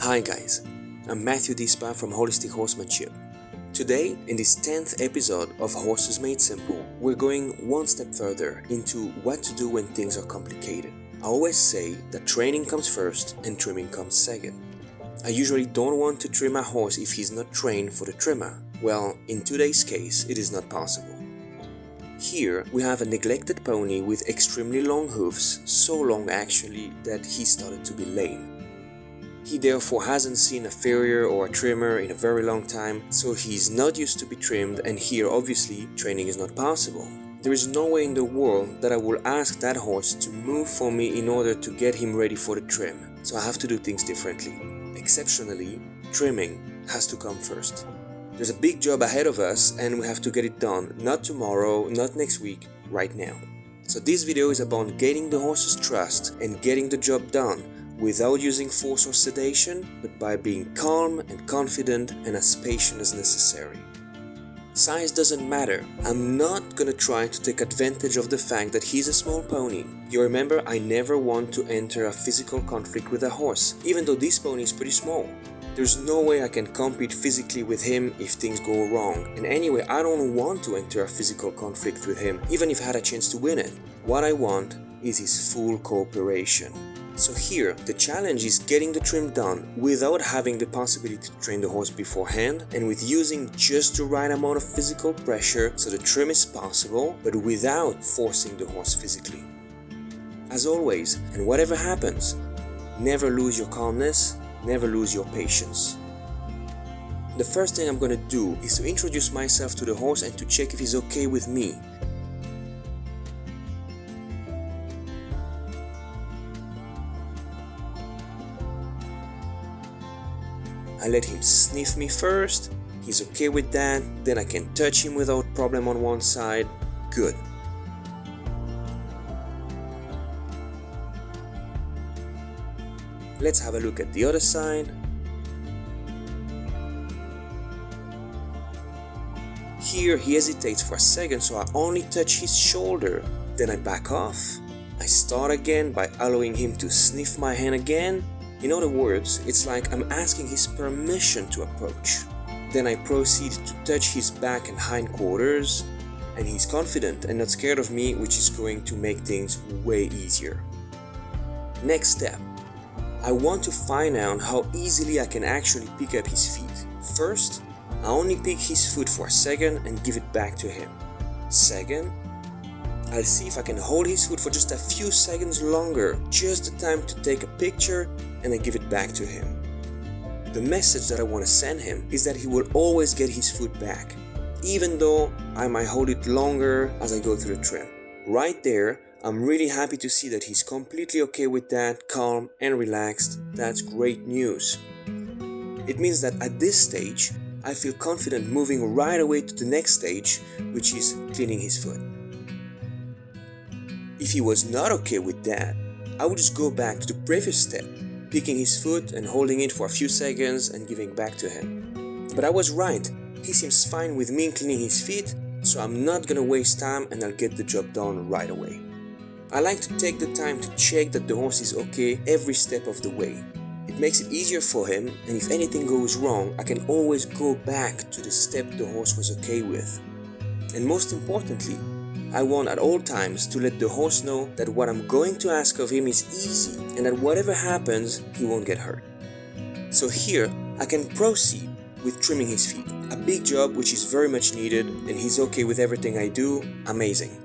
Hi guys, I'm Matthew Dispa from Holistic Horsemanship. Today, in this 10th episode of Hooves Made Simple, we're going one step further into what to do when things are complicated. I always say that training comes first and trimming comes second. I usually don't want to trim a horse if he's not trained for the trimmer. Well, in today's case, it is not possible. Here, we have a neglected pony with extremely long hooves, so long actually that he started to be lame. He therefore hasn't seen a farrier or a trimmer in a very long time, so he's not used to be trimmed, and here obviously training is not possible. There is no way in the world that I will ask that horse to move for me in order to get him ready for the trim, so I have to do things differently. Exceptionally, trimming has to come first. There's a big job ahead of us and we have to get it done, not tomorrow, not next week, right now. So this video is about gaining the horse's trust and getting the job done, without using force or sedation, but by being calm and confident and as patient as necessary. Size doesn't matter. I'm not gonna try to take advantage of the fact that he's a small pony. You remember, I never want to enter a physical conflict with a horse, even though this pony is pretty small. There's no way I can compete physically with him if things go wrong, and anyway, I don't want to enter a physical conflict with him, even if I had a chance to win it. What I want is his full cooperation. So here, the challenge is getting the trim done without having the possibility to train the horse beforehand and with using just the right amount of physical pressure so the trim is possible, but without forcing the horse physically. As always, and whatever happens, never lose your calmness, never lose your patience. The first thing I'm gonna do is to introduce myself to the horse and to check if he's okay with me. I let him sniff me first, he's okay with that, then I can touch him without problem on one side, good. Let's have a look at the other side. Here he hesitates for a second, so I only touch his shoulder, then I back off. I start again by allowing him to sniff my hand again. In other words, it's like I'm asking his permission to approach. Then I proceed to touch his back and hindquarters, and he's confident and not scared of me, which is going to make things way easier. Next step, I want to find out how easily I can actually pick up his feet. First, I only pick his foot for a second and give it back to him. Second, I'll see if I can hold his foot for just a few seconds longer, just the time to take a picture, and I give it back to him. The message that I want to send him is that he will always get his foot back, even though I might hold it longer as I go through the trim. Right there, I'm really happy to see that he's completely okay with that, calm and relaxed. That's great news. It means that at this stage, I feel confident moving right away to the next stage, which is cleaning his foot. If he was not okay with that, I would just go back to the previous step, picking his foot and holding it for a few seconds and giving back to him. But I was right, he seems fine with me cleaning his feet, so I'm not gonna waste time and I'll get the job done right away. I like to take the time to check that the horse is okay every step of the way. It makes it easier for him, and if anything goes wrong, I can always go back to the step the horse was okay with. And most importantly, I want at all times to let the horse know that what I'm going to ask of him is easy and that whatever happens, he won't get hurt. So here, I can proceed with trimming his feet. A big job which is very much needed, and he's okay with everything I do. Amazing.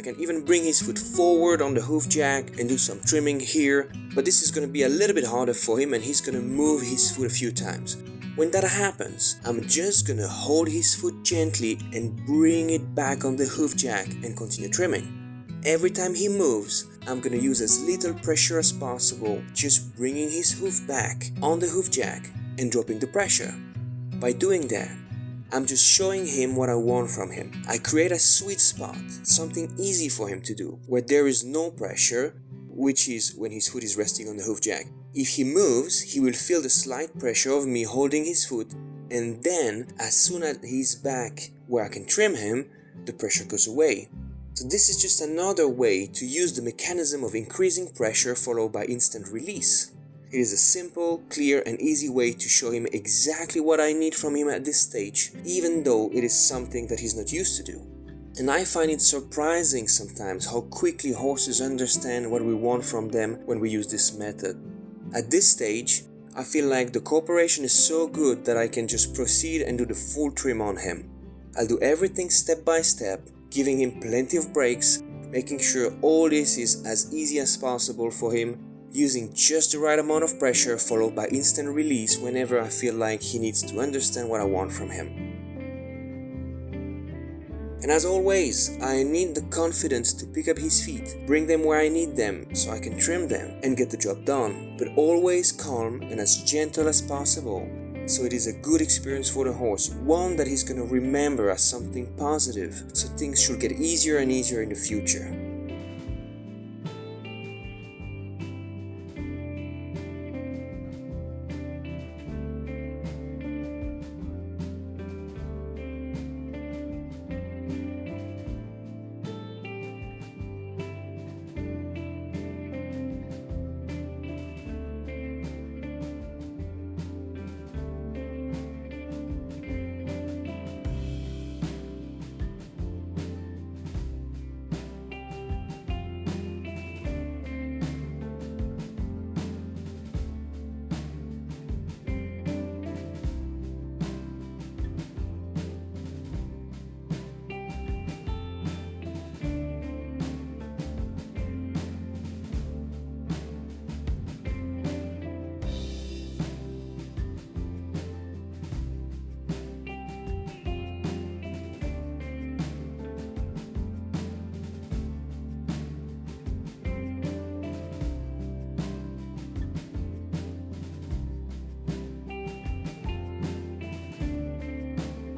can even bring his foot forward on the hoof jack and do some trimming here, but this is going to be a little bit harder for him and he's going to move his foot a few times. When that happens, I'm just going to hold his foot gently and bring it back on the hoof jack and continue trimming. Every time he moves, I'm going to use as little pressure as possible, just bringing his hoof back on the hoof jack and dropping the pressure. By doing that, I'm just showing him what I want from him. I create a sweet spot, something easy for him to do, where there is no pressure, which is when his foot is resting on the hoof jack. If he moves, he will feel the slight pressure of me holding his foot, and then as soon as he's back where I can trim him, the pressure goes away. So this is just another way to use the mechanism of increasing pressure followed by instant release. It is a simple, clear and easy way to show him exactly what I need from him at this stage, even though it is something that he's not used to do. And I find it surprising sometimes how quickly horses understand what we want from them when we use this method. At this stage, I feel like the cooperation is so good that I can just proceed and do the full trim on him. I'll do everything step by step, giving him plenty of breaks, making sure all this is as easy as possible for him, using just the right amount of pressure followed by instant release whenever I feel like he needs to understand what I want from him. And as always, I need the confidence to pick up his feet, bring them where I need them so I can trim them and get the job done, but always calm and as gentle as possible, so it is a good experience for the horse, one that he's going to remember as something positive, so things should get easier and easier in the future.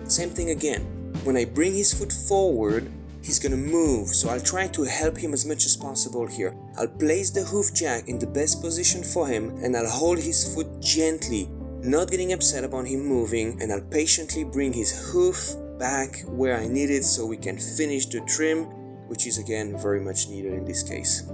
Same thing again. When I bring his foot forward, he's gonna move, so I'll try to help him as much as possible here. I'll place the hoof jack in the best position for him and I'll hold his foot gently, not getting upset about him moving, and I'll patiently bring his hoof back where I need it so we can finish the trim, which is again very much needed in this case.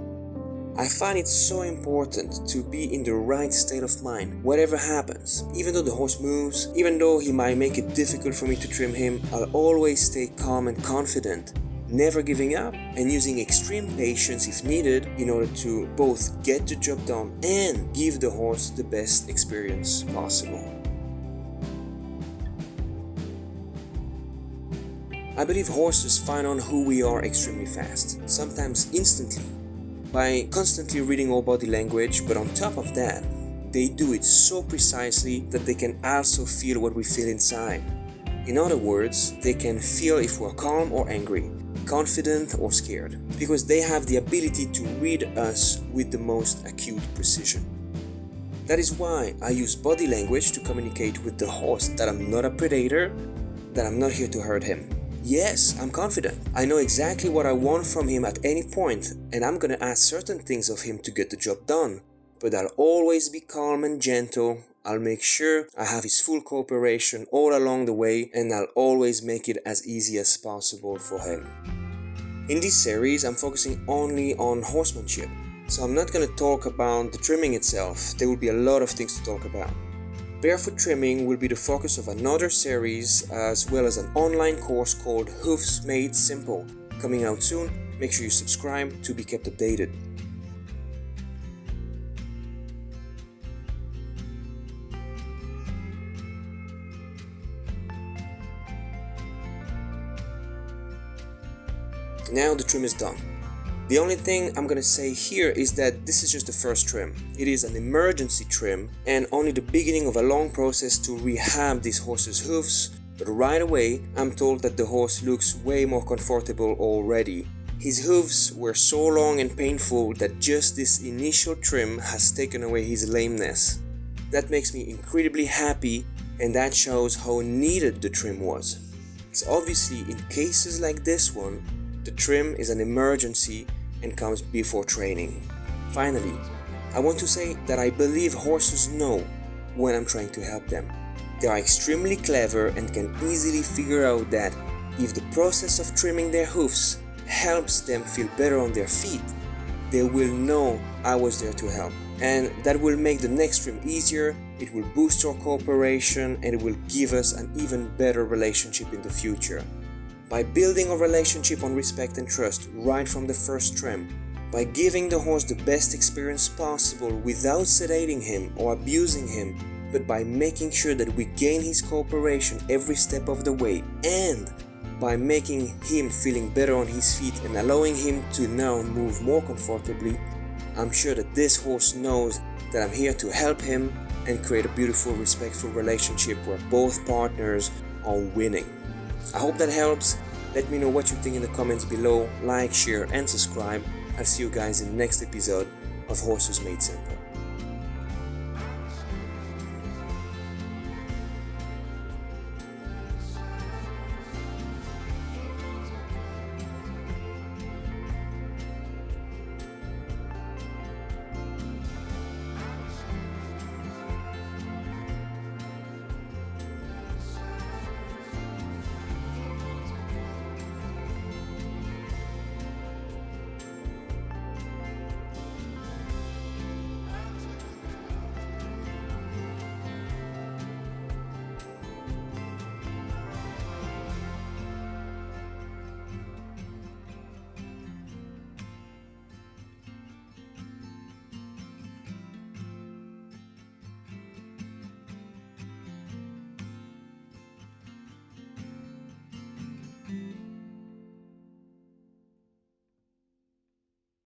I find it so important to be in the right state of mind, whatever happens. Even though the horse moves, even though he might make it difficult for me to trim him, I'll always stay calm and confident, never giving up and using extreme patience if needed in order to both get the job done and give the horse the best experience possible. I believe horses find out who we are extremely fast, sometimes instantly, by constantly reading our body language, but on top of that, they do it so precisely that they can also feel what we feel inside. In other words, they can feel if we're calm or angry, confident or scared, because they have the ability to read us with the most acute precision. That is why I use body language to communicate with the horse that I'm not a predator, that I'm not here to hurt him. Yes, I'm confident. I know exactly what I want from him at any point, and I'm gonna ask certain things of him to get the job done. But I'll always be calm and gentle. I'll make sure I have his full cooperation all along the way, and I'll always make it as easy as possible for him. In this series, I'm focusing only on horsemanship, so I'm not gonna talk about the trimming itself. There will be a lot of things to talk about. Barefoot trimming will be the focus of another series, as well as an online course called Hooves Made Simple, coming out soon. Make sure you subscribe to be kept updated. Now the trim is done. The only thing I'm gonna say here is that this is just the first trim. It is an emergency trim and only the beginning of a long process to rehab this horse's hoofs, but right away I'm told that the horse looks way more comfortable already. His hooves were so long and painful that just this initial trim has taken away his lameness. That makes me incredibly happy, and that shows how needed the trim was. So obviously in cases like this one, the trim is an emergency and comes before training. Finally, I want to say that I believe horses know when I'm trying to help them. They are extremely clever and can easily figure out that if the process of trimming their hoofs helps them feel better on their feet, they will know I was there to help. And that will make the next trim easier, it will boost our cooperation, and it will give us an even better relationship in the future. By building a relationship on respect and trust right from the first trim, by giving the horse the best experience possible without sedating him or abusing him, but by making sure that we gain his cooperation every step of the way, and by making him feeling better on his feet and allowing him to now move more comfortably, I'm sure that this horse knows that I'm here to help him and create a beautiful, respectful relationship where both partners are winning. I hope that helps. Let me know what you think in the comments below. Like, share and subscribe. I'll see you guys in the next episode of Horses Made Simple.